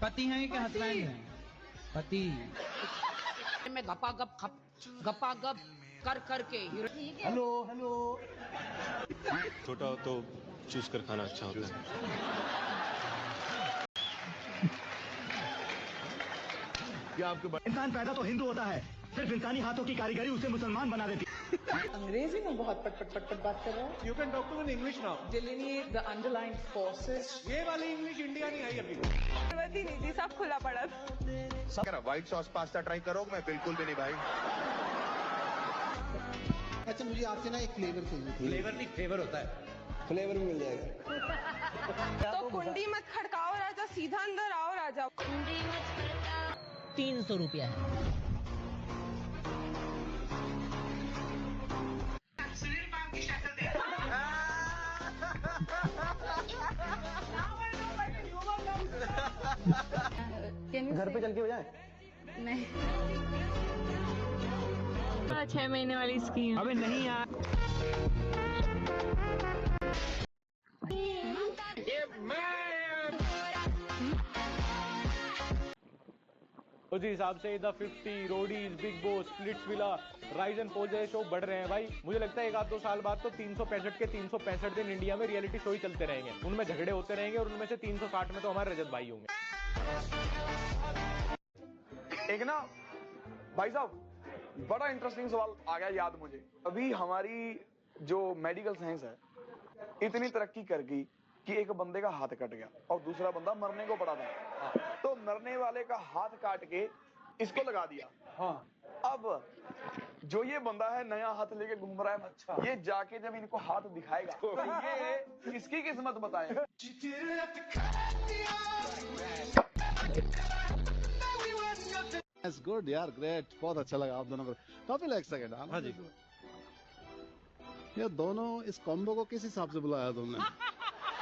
पति हैं क्या हस्बैंड हैं? पति। मैं गपागप कर करके हेलो हेलो। छोटा हो तो चूज कर खाना अच्छा होता है। क्या आपके इंसान पैदा तो हिंदू होता है, सिर्फ इंसानी हाथों की कारीगरी उसे मुसलमान बना देती है। अंग्रेजी में बहुत पट बात कर रहे हैं। You can talk to me in English now. Delineate the underlying forces. ये वाली इंग्लिश इंडिया नहीं आई अभी। नहीं सब खुला पड़ा। व्हाइट सॉस पास्ता ट्राई करो? मैं बिल्कुल भी नहीं भाई। अच्छा मुझे आपसे ना एक फ्लेवर चाहिए थी। फ्लेवर नहीं फेवर होता है। फ्लेवर भी मिल जाएगा। तो कुंडी मत खड़काओ राजा, सीधा अंदर आओ राजा। 300 रुपया है। घर पे चल के हो जाए? नहीं 6 महीने वाली स्कीम। अबे नहीं यार। उसी हिसाब से the 50, Roadies, big boss, splits villa, rise and fall जैसे शो बढ़ रहे हैं भाई। मुझे लगता है 1-2 साल बाद तो 365 के 365 दिन इंडिया में रियलिटी शो ही चलते रहेंगे, उनमें झगड़े होते रहेंगे और उनमें से 360 में तो हमारे रजत भाई होंगे। एक ना भाई साहब बड़ा इंटरेस्टिंग सवाल आ गया याद मुझे। अभी हमारी जो मेडिकल साइंस है इतनी तरक्की कर गई कि एक बंदे का हाथ कट गया और दूसरा बंदा मरने को पड़ा था, तो मरने वाले का हाथ काट के इसको लगा दिया। हाँ। अब जो ये बंदा है नया हाथ लेके घूम रहा है, अच्छा ये जाके जब इनको हाथ दिखाएगा तो ये इसकी किस्मत बताए। गुड यार, ग्रेट, बहुत अच्छा लगा आप दोनों को। काफी लाइक सेकंड। हाँ जी। ये दोनों इस कॉम्बो को किस हिसाब से बुलाया तुमने?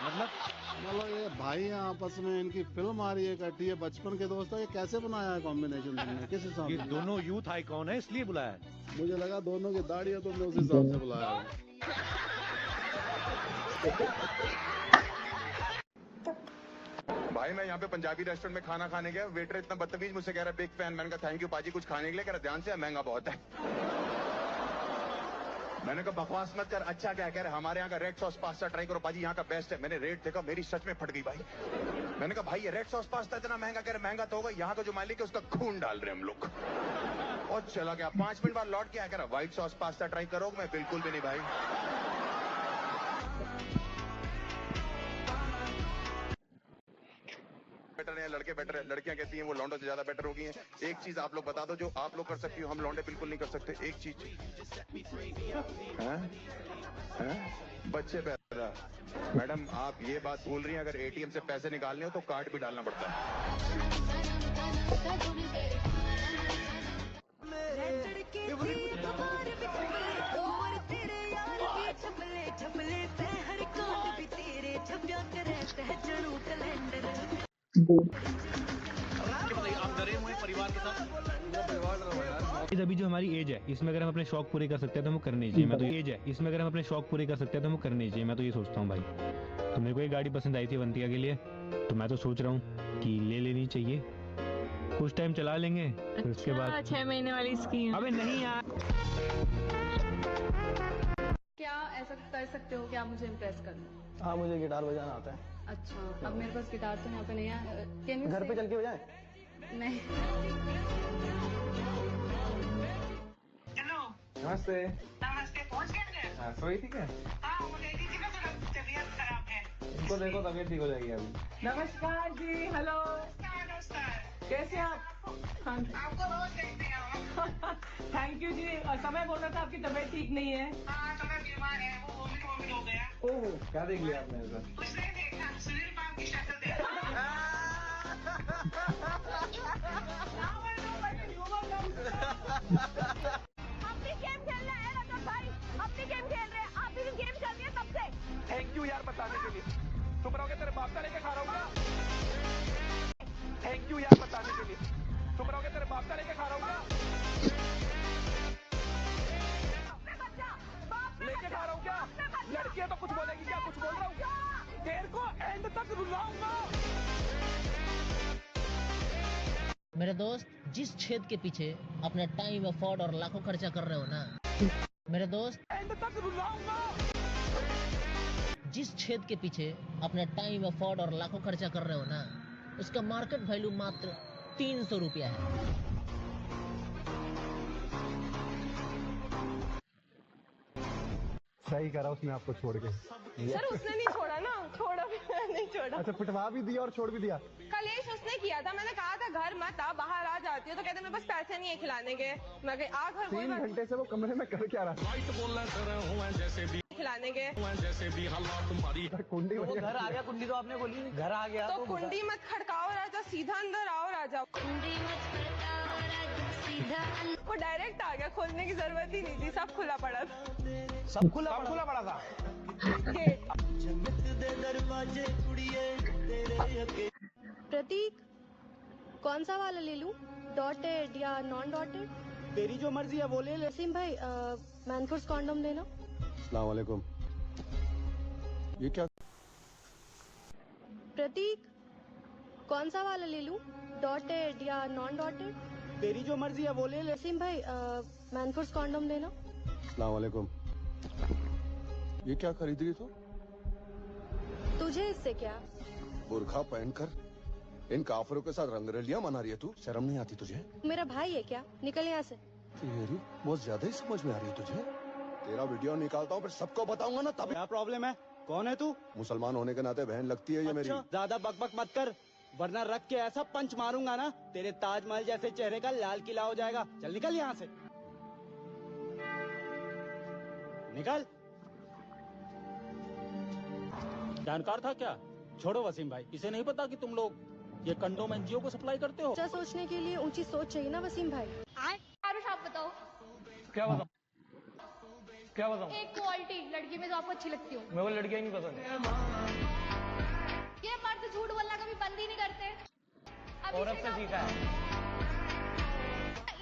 मतलब ये भाई हैं आपस में, इनकी फिल्म आ रही है इकट्ठी, है बचपन के दोस्त है, ये कैसे बनाया है कॉम्बिनेशन तुमने, किस हिसाब से? दोनों यूथ आइकॉन है इसलिए बुलाया है। मुझे लगा दोनों की दाढ़ी है, तुमने उस हिसाब से बुलाया है। भाई मैं यहाँ पे पंजाबी रेस्टोरेंट में खाना खाने गया, वेटर इतना बदतमीज मुझसे कह रहा है बिग फैन। मैंने कहा थैंक यू पाजी, कुछ खाने के लिए? कह रहा ध्यान से, महंगा बहुत है। मैंने कहा बकवास मत कर। अच्छा क्या कह रहे? हमारे यहाँ का रेड सॉस पास्ता ट्राई करो पाजी, यहाँ का बेस्ट है। मैंने रेट देखा, मेरी सच में फट गई भाई। मैंने कहा भाई ये रेड सॉस पास्ता इतना महंगा? कह रहे महंगा तो होगा, यहाँ का जो मालिक है उसका खून डाल रहे हम लोग। और चला गया। 5 मिनट बाद लौट के आया, कह रहा व्हाइट सॉस पास्ता ट्राई करो? मैं बिल्कुल भी नहीं भाई। बेटर है लड़के बेटर है, लड़कियां कहती हैं वो लौंडों से ज्यादा बेटर हो गई हैं। एक चीज आप लोग बता दो जो आप लोग कर सकती हो, हम लौंडे बिल्कुल नहीं कर सकते। एक चीज बच्चे पैदा। मैडम आप ये बात बोल रही हैं, अगर एटीएम से पैसे निकालने हो तो कार्ड भी डालना पड़ता है। आप डरे हुए परिवार के साथ? अभी जो हमारी एज है इसमें अगर हम अपने शौक पूरे कर सकते हैं तो हमें करने चाहिए। मैं तो एज है इसमें अगर हम अपने शौक पूरे कर सकते हैं तो हमें करने चाहिए। मैं तो ये सोचता हूँ भाई। तो मेरे को एक गाड़ी पसंद आई थी अवंतिका के लिए, तो मैं तो सोच रहा हूँ कि ले लेनी चाहिए, कुछ टाइम चला लेंगे फिर उसके बाद 6 महीने वाली स्कीम। अबे नहीं यार। क्या ऐसा कर सकते हो कि आप मुझे इम्प्रेस कर लो? हाँ मुझे गिटार बजाना आता है। अच्छा अब मेरे पास गिटार तो यहाँ पे नहीं है। घर पे चल के हो जाए? नहीं। नमस्ते। नमस्ते, पहुंच गए? हाँ सोई थी क्या? हाँ वो लेडी जी का थोड़ा तबीयत खराब है। उनको देखो तबीयत ठीक हो जाएगी अभी। नमस्कार जी, हेलो, नमस्कार। कैसे आप? आपको रोज देखते हैं। थैंक यू जी। समय बोल रहा था आपकी तबीयत ठीक नहीं है। हाँ तो मैं बीमार है, वो वोमिट हो गया। ओह क्या देख लिया आपने ऐसा? कुछ नहीं देखा, सुनील पाम की शक्ल देखा। अपनी गेम खेलना है रजत भाई, अपनी गेम खेल रहे हैं। आप भी गेम चल रही है तब से। थैंक यू यार बताने के लिए। तुम रहोगे तेरे बाप का लेके खा रहा हूँ क्या? थैंक यू यार बताने के लिए। तुम रहोगे तेरे बाप का लेके खा रहा हूँ क्या? लेके खा रहा हूँ क्या? लड़कियां तो कुछ बोलेगी क्या? कुछ बोल रहा हूँ? तेरे को एंड तक रुलाऊंगा। मेरे दोस्त, जिस छेद के पीछे अपने टाइम, एफर्ट और लाखों खर्चा कर रहे हो ना, मेरे दोस्त, जिस छेद के पीछे अपने टाइम, एफर्ट और लाखों खर्चा कर रहे हो ना, उसका मार्केट वैल्यू मात्र 300 रुपया है। सही करा उसने आपको छोड़ के। सर उसने नहीं छोड़ा ना, छोड़ा भी नहीं छोड़ा। अच्छा, पिटवा भी दिया और छोड़ भी दिया। कलेश उसने किया था, मैंने कहा था घर मत आ, बाहर आ जाती हो, तो कहते मेरे पास पैसे नहीं है खिलाने के। मैं कही आ घर, 3 घंटे से वो कमरे में कर क्या रहा खिलाने के। कुंडी घर आ गया, कुंडी तो आपने बोली घर आ गया तो कुंडी मत खड़काओ राजा, सीधा अंदर आओ राजा। कुंडी मत खड़काओ राजा, सीधा। वो डायरेक्ट आ गया, खोलने की जरूरत ही नहीं थी, सब खुला पड़ा था। सब खुला पड़ा था। प्रतीक, कौन सा वाला ले लूं, डॉटेड या नॉन डॉटेड? तेरी जो मर्जी है वो ले ले। वसीम भाई, मैनफोर्स कॉन्डोम देना। अस्सलाम वालेकुम। ये क्या? प्रतीक, कौन सा वाला ले लूं, डॉटेड या नॉन डॉटेड? तेरी जो मर्जी है वो ले ले। वसीम भाई, मैनफोर्स कॉन्डोम देना। अस्सलाम वालेकुम। ये क्या खरीद रही तू? तुझे इससे क्या? बुरखा पहनकर इन काफिरों के साथ रंगरलियां मना रही है तू? शर्म नहीं आती तुझे? मेरा भाई है क्या? निकल यहाँ से। तेरी बहुत ज्यादा ही समझ में आ रही है तुझे। तेरा वीडियो निकालता हूँ, फिर सबको बताऊंगा ना तब। क्या प्रॉब्लम है? कौन है तू? मुसलमान होने के नाते बहन लगती है ये मेरी। ज्यादा बकबक मत कर, वरना रख के ऐसा पंच मारूंगा ना, तेरे ताजमहल जैसे चेहरे का लाल किला हो जाएगा। चल निकल यहाँ से, निकल। जानकार था क्या? छोड़ो वसीम भाई, इसे नहीं पता कि तुम लोग ये कंडोम एनजीओ को सप्लाई करते हो। अच्छा, सोचने के लिए ऊंची सोच चाहिए ना वसीम भाई। आरुष आप बताओ। क्या बताऊं? क्या बताऊं? एक क्वालिटी लड़की में जो आपको अच्छी लगती हो। मेरे को लड़कियां नहीं पसंद। ये मर्द झूठ बोलना कभी बंद ही नहीं करते। औरत से सीखा है।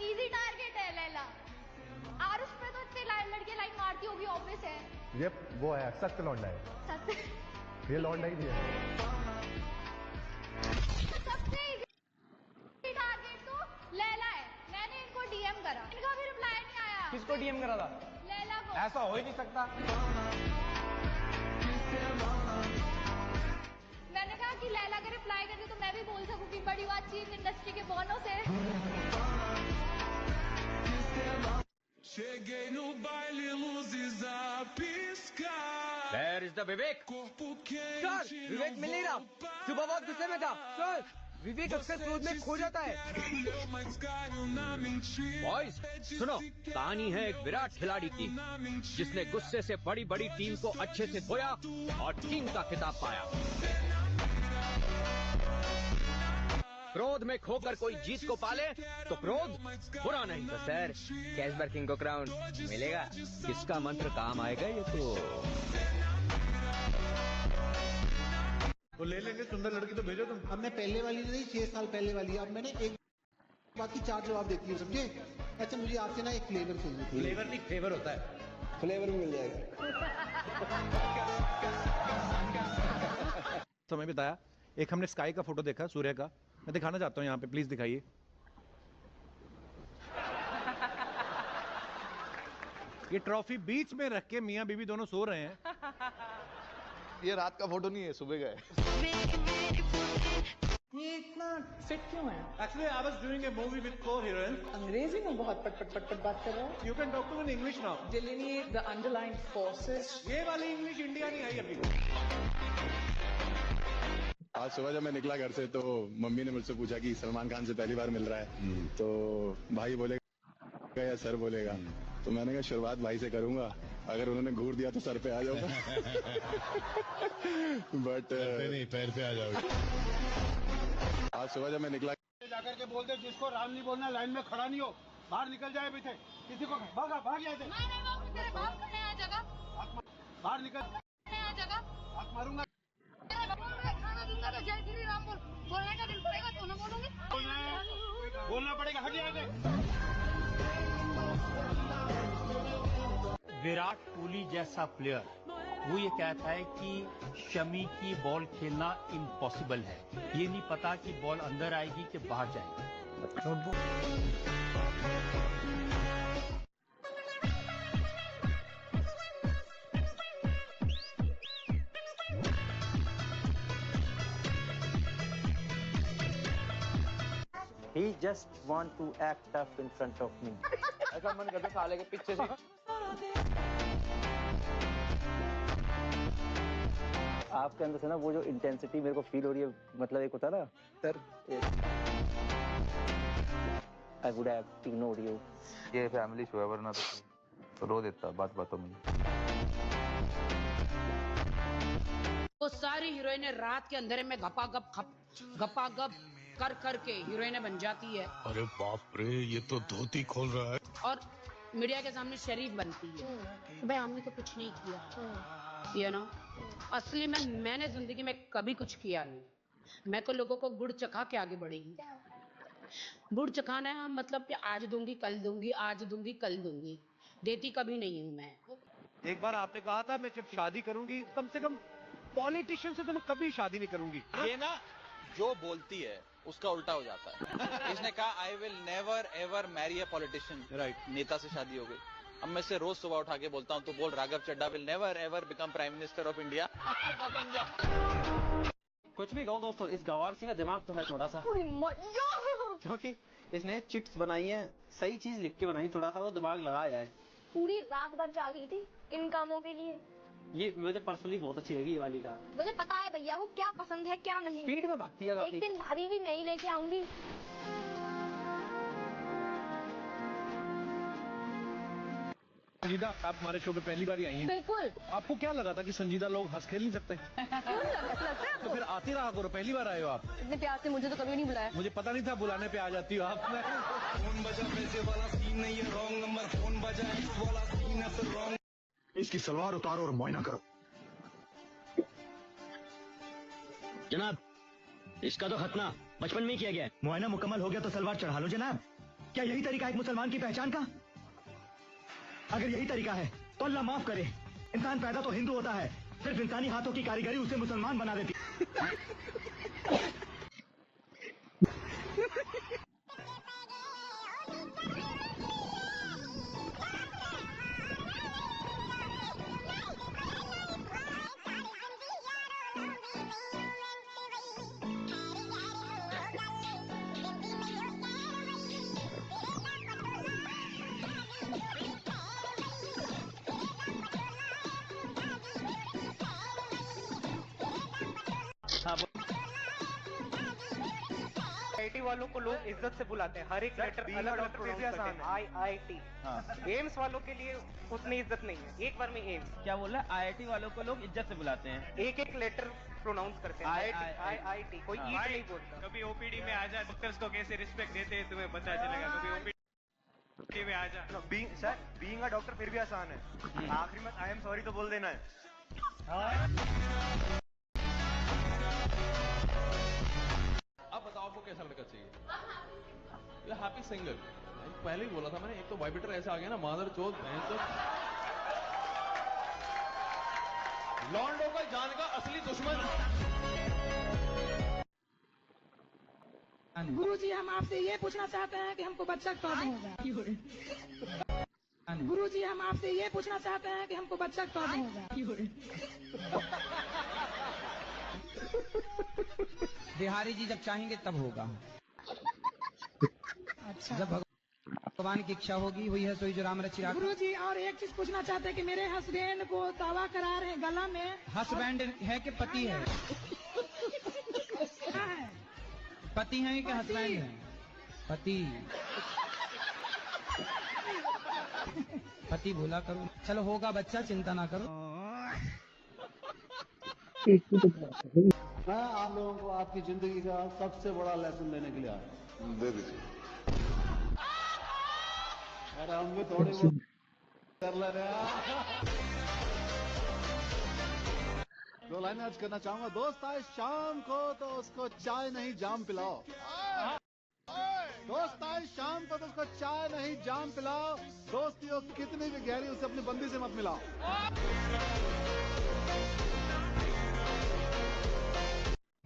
इजी टारगेट है लैला। आरुष पे तो इतनी लड़कियां लाइन मारती होगी, ऑब्वियस है। ये वो है, सख्त लौंडा है। सच। ये लौंडा ही है। सबसे इजी टारगेट तो लैला है। मैंने इनको डीएम करा, इनका भी रिप्लाई नहीं आया। किसको डीएम करा था? लैला को। ऐसा हो ही नहीं सकता। मैंने कहा कि लैला का रिप्लाई कर दे तो मैं भी बोल सकूं कि बड़ी बातचीत इंडस्ट्री के बोनों से। Where is the Vivek? Sir, Vivek मिल नहीं रहा। सुबह बहुत गुस्से में था। सर, विवेक अक्सर क्रोध में खो जाता है। बॉयज सुनो, कहानी है एक विराट खिलाड़ी की, जिसने गुस्से से बड़ी बड़ी टीम को अच्छे से धोया और टीम का खिताब पाया। क्रोध में खोकर कोई जीत को पाले तो क्रोध बुरा नहीं। तो सर, कैशबर किंग को क्राउन मिलेगा? किसका मंत्र काम आएगा ये तो ले लेंगे। सुंदर लड़की तो भेजो तुम। हमने पहले वाली नहीं, 6 साल पहले वाली। अब मैंने एक बात की 4 जवाब देती हूँ, समझे? अच्छा, मुझे आपसे ना एक फ्लेवर चाहिए। फ्लेवर नहीं, फेवर होता है। फ्लेवर भी मिल जाएगा। समय बिताया। एक हमने स्काई का फोटो देखा, सूर्य का। मैं दिखाना चाहता हूँ यहाँ पे, प्लीज दिखाइए। ये ट्रॉफी बीच में रख के मियाँ बीवी दोनों सो रहे हैं। ये रात का फोटो नहीं है, सुबह का है। ये इतना फिट क्यों है? Actually, I was doing a movie with co-heroines. अंग्रेजी में बहुत पट बात कर रहा है। You can talk to me in English now. Delineate the underlying forces. ये वाली इंग्लिश इंडिया नहीं आई अभी। आज सुबह जब मैं निकला घर से तो मम्मी ने मुझसे पूछा कि सलमान खान से पहली बार मिल रहा है, तो भाई बोलेगा या सर बोलेगा? तो मैंने कहा शुरुआत भाई से करूंगा, अगर उन्होंने घूर दिया तो सर पे आ जाऊंगा। बट नहीं, पैर पे आ जाओगे। आज सुबह जब मैं निकला, जाकर के बोलते जिसको राम नहीं बोलना लाइन में खड़ा नहीं हो, बाहर निकल जाए पीछे। किसी को भाग जाए। तेरे बाप को नया जगह। बाहर निकल। नया जगह। हाथ मारूंगा। खाना दूंगा तो जय श्री राम बोल। बोलने का दिल पड़ेगा तो ना बोलूंगी। बोलना पड़ेगा, हट जाए। विराट कोहली जैसा प्लेयर, वो ये कहता है कि शमी की बॉल खेलना इम्पॉसिबल है। ये नहीं पता कि बॉल अंदर आएगी कि बाहर जाएगी। He just want to act tough in front of me. ऐसा मन करता साले के पीछे से आपके अंदर से ना वो जो इंटेंसिटी मेरे को फील हो रही है, मतलब एक होता है ना sir, I would have ignored you. ये फैमिली शो है, वरना तो रो देता बात बातों में। वो सारी हीरोइनें रात के अंधेरे में गपागप कर करके हीरोइनें बन जाती है। अरे बाप रे, ये तो धोती खोल रहा है। और मीडिया के सामने शरीफ बनती है। भाई हमने तो कुछ नहीं किया, you know? असली में मैंने जिंदगी में कभी कुछ किया नहीं। मैं तो लोगों को गुड़ चखा के आगे बढ़ी हूँ। गुड़ चखाना है मतलब कि आज दूंगी कल दूंगी, आज दूंगी कल दूंगी, देती कभी नहीं हूँ मैं। एक बार आपने कहा था मैं जब शादी करूंगी कम से कम पॉलिटिशियन से तो मैं कभी शादी नहीं करूंगी। ये ना जो बोलती है उसका उल्टा हो जाता है। इसने कहा I will never ever marry a politician, right, नेता से शादी हो गई। अब मैं इसे रोज सुबह उठा के बोलता हूँ, तो बोल Raghav Chadha will never ever become prime minister of India. कुछ भी कहो दोस्तों, इस गवार सिंह का दिमाग तो है थोड़ा सा, क्योंकि इसने चिट्स बनाई है, सही चीज लिख के बनाई, थोड़ा सा वो दिमाग लगाया है। पूरी रात भर जागी थी इन कामों के लिए। ये मुझे पर्सनली बहुत अच्छी लगी ये वाली का। मुझे पता है भैया वो क्या पसंद है क्या नहीं। स्पीड में भागती है काफी। एक दिन भारी भी नहीं लेके आऊंगी। संजीदा, आप हमारे शो पे पहली बार आई हैं। बिल्कुल। आपको क्या लगा था कि संजीदा लोग हंस खेल नहीं सकते? तो फिर आती रहा करो, पहली बार आए हो आप। इतने प्यार से मुझे तो कभी नहीं बुलाया। मुझे पता नहीं था बुलाने पे आ जाती हो आप। फोन बजा पैसे वाला सीन नहीं है, रॉन्ग नंबर फोन बजा एक्स वाला सीन है, फिर रॉन्ग। इसकी सलवार उतारो और मुआयना करो। जनाब, इसका तो खतना बचपन में ही किया गया है। मुआयना मुकम्मल हो गया तो सलवार चढ़ा लो जनाब। क्या यही तरीका है एक मुसलमान की पहचान का? अगर यही तरीका है तो अल्लाह माफ करे, इंसान पैदा तो हिंदू होता है, सिर्फ इंसानी हाथों की कारीगरी उसे मुसलमान बना देती। आईआईटी वालों को लोग इज्जत से बुलाते हैं, हर एक लेटर अलग अलग प्रोनाउंस करते हैं। आईआईटी। एम्स वालों के लिए उतनी इज्जत नहीं है। एक बार में एम्स क्या बोल रहा है? आईआईटी वालों को लोग इज्जत से बुलाते हैं, एक एक लेटर प्रोनाउंस करते हैं। आईआईटी कोई ईट नहीं बोलता। कभी ओपीडी में आ जा, डॉक्टर्स को कैसे रिस्पेक्ट देते हैं तुम्हें पता चलेगा। कभी ओपीडी में आ जा। सर, बीइंग अ डॉक्टर फिर भी आसान है, आखिरी में आई एम सॉरी तो बोल देना है। अब बताओ आपको कैसा लड़का चाहिए? ये हैप्पी सिंगल। पहले ही बोला था मैंने, एक तो वाइब्रेटर ऐसा आ गया ना, मादर चोद लॉन्डो का जान का असली दुश्मन। गुरुजी, हम आपसे ये पूछना चाहते हैं कि हमको बच्चा कब होगा? गुरुजी, हम आपसे ये पूछना चाहते हैं कि हमको बच्चा कब होगा? बिहारी जी जब चाहेंगे तब होगा। अच्छा। जब भगवान की इच्छा होगी, हुई है सोई जो राम रचिरा। गुरुजी, और एक चीज पूछना चाहते हैं कि मेरे हस्बैंड को दावा करा रहे हैं गला में। हस्बैंड है कि पति है? पति है कि हस्बैंड है? पति। पति बोला करो। चलो होगा बच्चा, चिंता ना करो। मैं आप लोगों को आपकी जिंदगी का सबसे बड़ा लेसन देने के लिए आया। दे दीजिए। और हम भी थोड़ी बहुत कर ले रहे हैं। दो लाइनें आज करना चाहूंगा। दोस्त आए शाम को तो उसको चाय नहीं जाम पिलाओ। दोस्त आए शाम को तो उसको चाय नहीं जाम पिलाओ। दोस्ती हो कितनी भी गहरी, उसे अपनी बंदी से मत मिलाओ।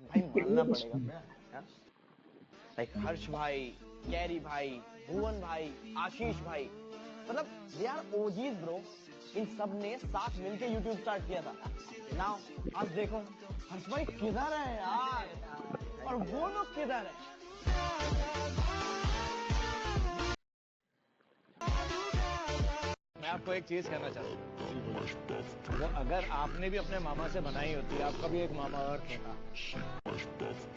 भाई मानना पड़ेगा। लाइक हर्ष भाई, कैरी भाई, भुवन भाई, आशीष भाई, मतलब दे आर ओजीज ब्रो। इन सब ने साथ मिलके YouTube स्टार्ट किया था। नाउ आज देखो हर्ष भाई किधर है यार, और वो लोग किधर है। मैं आपको एक चीज कहना चाहता हूँ, वो अगर आपने भी अपने मामा से बनाई होती, आपका भी एक मामा अर्थ होता।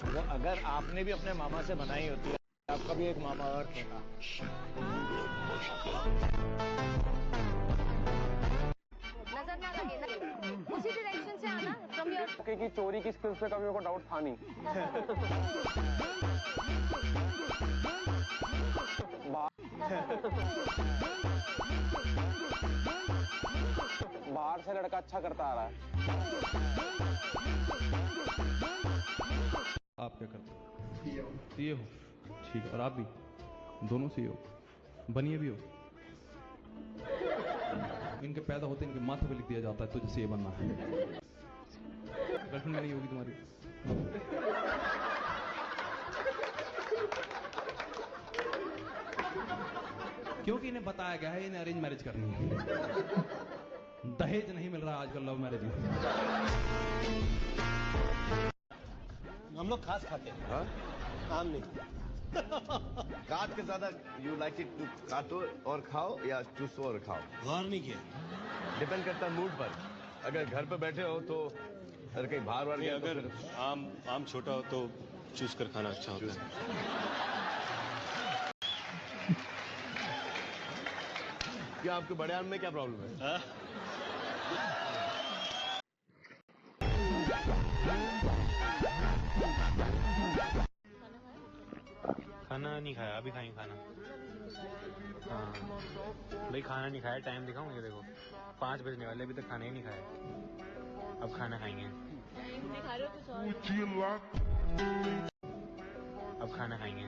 वो अगर आपने भी अपने मामा से बनाई होती, आपका भी एक मामा अर्थ होता। नजर ना लगे ना, उसी डायरेक्शन से आना फ्रॉम योर। की चोरी की स्किल्स पे कभी मेरे को डाउट था नहीं। बाहर से लड़का अच्छा करता आ रहा है। आप क्या करते हो? सीए हो, ठीक है। और आप भी दोनों सीए हो, बनिए भी हो। इनके पैदा होते इनके माथे पे लिख दिया जाता है तुझे सीए बनना है। गर्लफ्रेंड नहीं होगी तुम्हारी? क्योंकि इन्हें बताया गया है इन्हें अरेंज मैरिज करनी है। दहेज नहीं मिल रहा आजकल लव मैरिज में। हम लोग खास खाते हैं। हाँ? आम नहीं। काट के ज्यादा यू लाइक इट टू काटो और खाओ या चूसो और खाओ? गौर नहीं किया। डिपेंड करता है मूड पर। अगर घर पे बैठे हो तो अगर कहीं बाहर वार गया अगर आम छोटा हो तो चूस कर खाना अच्छा होता है। क्या आपके बड़े आम में क्या प्रॉब्लम है? खाना नहीं खाया, अभी खाएंगे खाना। हाँ भाई खाना नहीं खाया, टाइम दिखाऊं ये देखो 5 बजने वाले, अभी तक खाना ही नहीं खाया। अब खाना खाएंगे। अब खाना खाएंगे।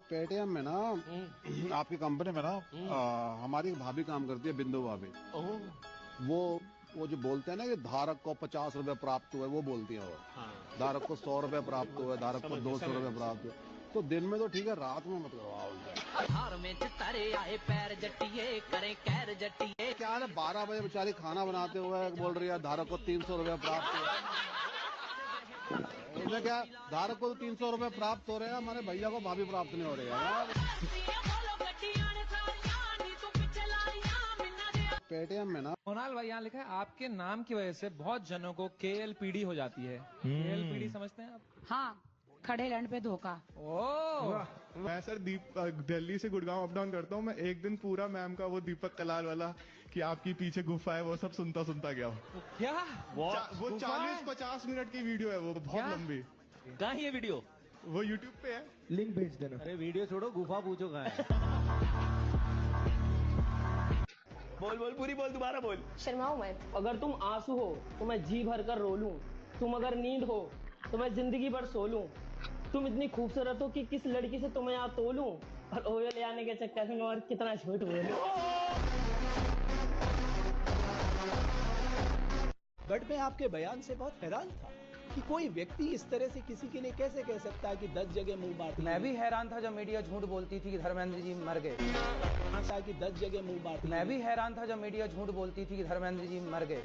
पेटीएम में ना आपकी कंपनी में ना हमारी एक भाभी काम करती है, बिंदु भाभी। वो जो बोलते हैं ना कि धारक को 50 रुपए प्राप्त हुए, वो बोलती है वो। धारक को 100 रुपए प्राप्त हुए, धारक को 200 रुपए प्राप्त हुए। तो दिन में तो ठीक है, रात में मत करवाओ। क्या है 12 बजे बेचारी खाना बनाते हुए बोल रही है धारक को 300 रुपए प्राप्त हुए। उसमें क्या धारक को तो 300 रुपए प्राप्त हो रहे हैं, हमारे भैया को भाभी प्राप्त नहीं हो रही है। पेटीएम में ना मोनाल भाई यहाँ लिखा है आपके नाम की वजह से बहुत जनों को केएलपीडी हो जाती है। केएलपीडी समझते हैं आप? हाँ, खड़े लैंड पे धोखा। मैं सर दिल्ली से गुड़गांव अप डाउन करता हूँ। मैं एक दिन पूरा मैम का वो दीपक कलाल वाला कि आपकी पीछे गुफा है वो सब सुनता गया हूँ। क्या वो 40-50 मिनट की वीडियो है, वो बहुत लंबी। कहाँ है ये वीडियो? वो यूट्यूब पे है, लिंक भेज देना। अरे वीडियो छोड़ो, गुफा पूछो कहाँ है। बोल पूरी बोल, दोबारा बोल। शर्माओ मत। अगर तुम आंसू हो तो मैं जी भर कर रो लूं, तुम अगर नींद हो तो मैं जिंदगी भर सो लूं, तुम इतनी खूबसूरत हो कि किस लड़की से तुम्हें यहाँ तोलूं, और ओयो ले आने के चक्कर में और कितना झूठ बोलूं। बट मैं आपके बयान से बहुत हैरान था कि कोई व्यक्ति इस तरह से किसी के लिए कैसे कह सकता है कि 10 जगह मुंह बांट। मैं भी हैरान था जब मीडिया झूठ बोलती थी कि धर्मेंद्र जी मर गए। कि 10 जगह मुंह बांट। मैं भी हैरान था जब मीडिया झूठ बोलती थी कि धर्मेंद्र जी मर गए।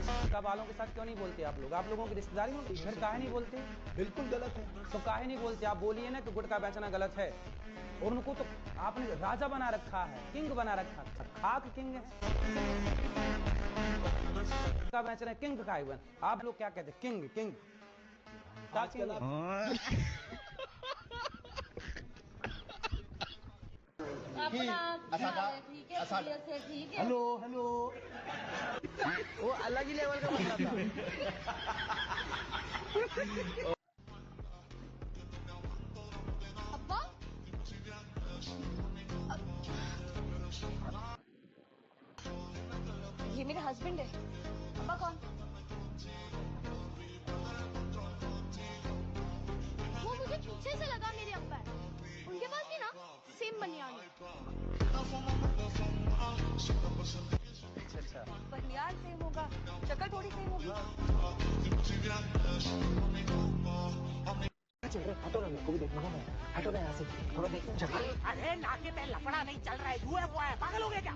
गुटखा वालों के साथ क्यों नहीं बोलते आप लोग? आप लोगों की रिश्तेदारी होती है, फिर काहे नहीं बोलते? बिल्कुल गलत है। तो काहे नहीं बोलते? आप बोलिए ना कि गुटखा बेचना गलत है। और उनको तो आपने राजा बना रखा है, किंग बना रखा है। खाक किंग है, गुटखा बेच रहे किंग का है। आप लोग क्या कहते हैं? किंग आजकल हेलो वो अलग ही लेवल का बंदा था। अब्बा ये मेरा हस्बैंड है। अब्बा कौन? वो मुझे पीछे से लगा मेरे अब्बा है। उनके पास भी ना सेम बनियान है। चल रहे हटो ना, मेरे को भी देखना है, हटो ना यहाँ से, थोड़ा देखो जगह। अरे नाके पे लफड़ा नहीं चल रहा है, यूएफओ है, पागल हो गया क्या?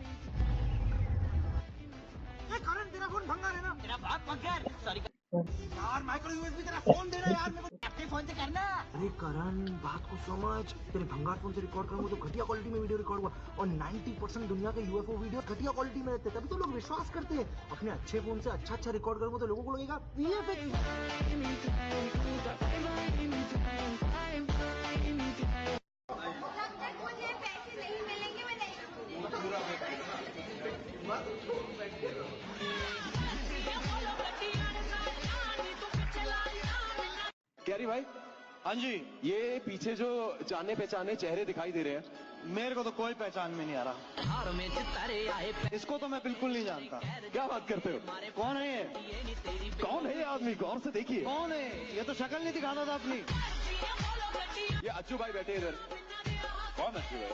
करण तेरा फोन भंगा है ना? तेरा बाप भंगा। सॉरी यार, माइक्रो यूएसबी तेरा फोन देना यार, मेरे को अपने फोन से करना। अरे करण बात को समझ, तेरे भंगार फोन से रिकॉर्ड करूंगा तो घटिया क्वालिटी में वीडियो रिकॉर्ड हुआ, और 90% दुनिया के यूएफओ वीडियो घटिया क्वालिटी में रहते हैं, तभी तो लोग विश्वास करते हैं। अपने अच्छे फोन से अच्छा रिकॉर्ड करूंगा तो लोगों को लगेगा कैरी भाई, हाँ जी, ये पीछे जो जाने पहचाने चेहरे दिखाई दे रहे हैं, मेरे को तो कोई पहचान में नहीं आ रहा। इसको तो मैं बिल्कुल नहीं जानता। क्या बात करते हो? कौन है ये? कौन है ये आदमी? गौर से देखिए। कौन है ये? तो शक्ल नहीं दिखाता था अपनी। ये अच्छू भाई बैठे इधर। कौन अच्छू भाई?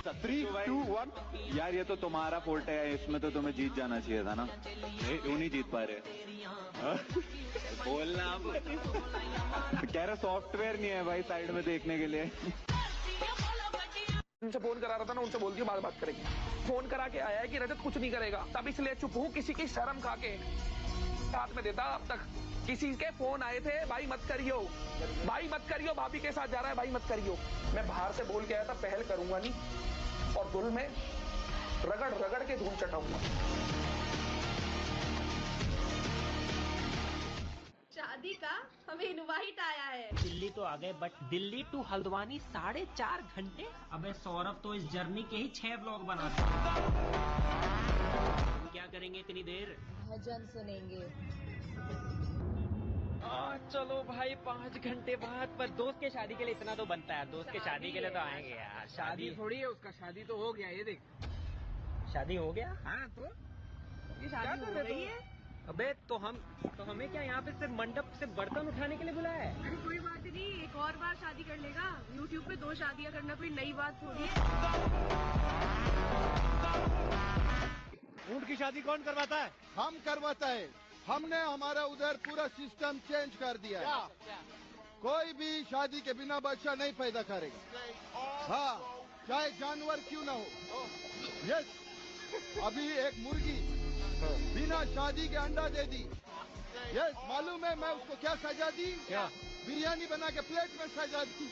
3, 2, 1। यार ये तो तुम्हारा फोल्ट है, इसमें तो तुम्हें जीत जाना चाहिए था ना, क्यों नहीं जीत पा रहे? बोलना अब। कह रहे सॉफ्टवेयर नहीं है भाई साइड में देखने के लिए। उनसे फोन करा रहा था ना, उनसे बोल के बात करेंगे। फोन करा के आया है कि रजत कुछ नहीं करेगा, तब इसलिए चुप हूँ, किसी की शर्म खा के हाथ में देता। अब तक किसी के फोन आए थे, भाई मत करियो, भाई मत करियो, भाभी के साथ जा रहा है, भाई मत करियो। मैं बाहर से बोल के आया था, पहल करूंगा नहीं, और दुल में रगड़ रगड़ के धूल चटाऊंगा। शादी का हमें इनवाइट आया है। दिल्ली तो आ गए, बट दिल्ली टू हल्द्वानी 4.5 घंटे। अबे सौरभ तो इस जर्नी के ही 6 व्लॉग बनाते। क्या करेंगे इतनी देर? भजन सुनेंगे। चलो भाई 5 घंटे बाद, पर दोस्त के शादी के लिए इतना तो बनता है। दोस्त के शादी के लिए तो आएंगे यार। शादी थोड़ी है उसका, शादी तो हो गया, ये देख। शादी हो गया? हाँ तो ये शादी हो गई है। अबे तो हमें क्या यहाँ पे सिर्फ मंडप से बर्तन उठाने के लिए बुलाया है? अरे कोई बात नहीं, एक और बार शादी कर लेगा। YouTube पे 2 शादियां करना कोई नई बात थोड़ी है। ऊंट की शादी कौन करवाता है? हम करवाता है। हमने हमारा उधर पूरा सिस्टम चेंज कर दिया है। कोई भी शादी के बिना बच्चा नहीं पैदा करेगा। हाँ, चाहे जानवर क्यों ना हो। यस, अभी एक मुर्गी बिना शादी के अंडा दे दी। यस, मालूम है मैं उसको क्या सजा दी? क्या? बिरयानी बना के प्लेट में सजा दी।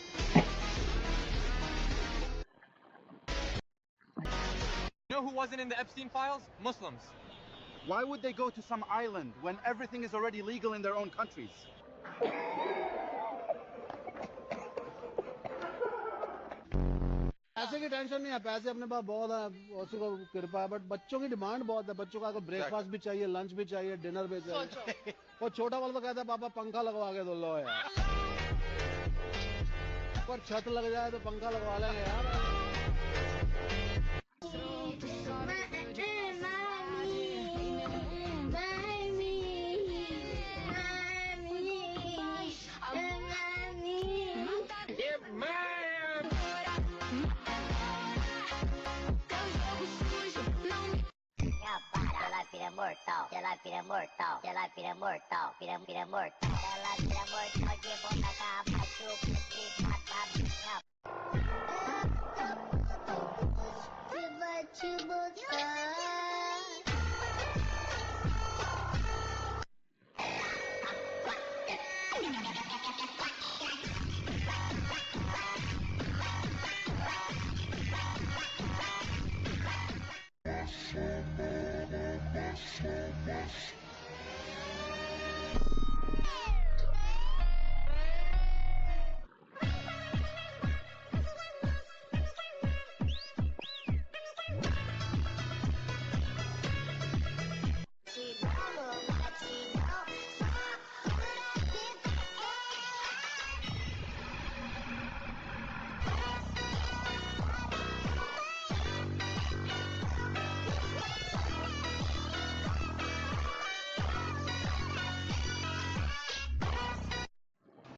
You know who wasn't in the Epstein files? Muslims. Why would they go to some island when everything is already legal in their own countries? पैसे की टेंशन नहीं है, पैसे अपने पास बहुत है, उसी को कृपा है, बट बच्चों की डिमांड बहुत है। बच्चों को अगर ब्रेकफास्ट भी चाहिए, लंच भी चाहिए, डिनर भी चाहिए। वो छोटा वाला तो कहता है पापा पंखा लगवा के दो लो यार, पर छत लग जाए तो पंखा लगवा लेंगे यार। Mortal, ela vira mortal, ela vira mortal, vira mortal, ela vira mortal de boca capa, chupa, chupa, chupa. Chupa, chupa,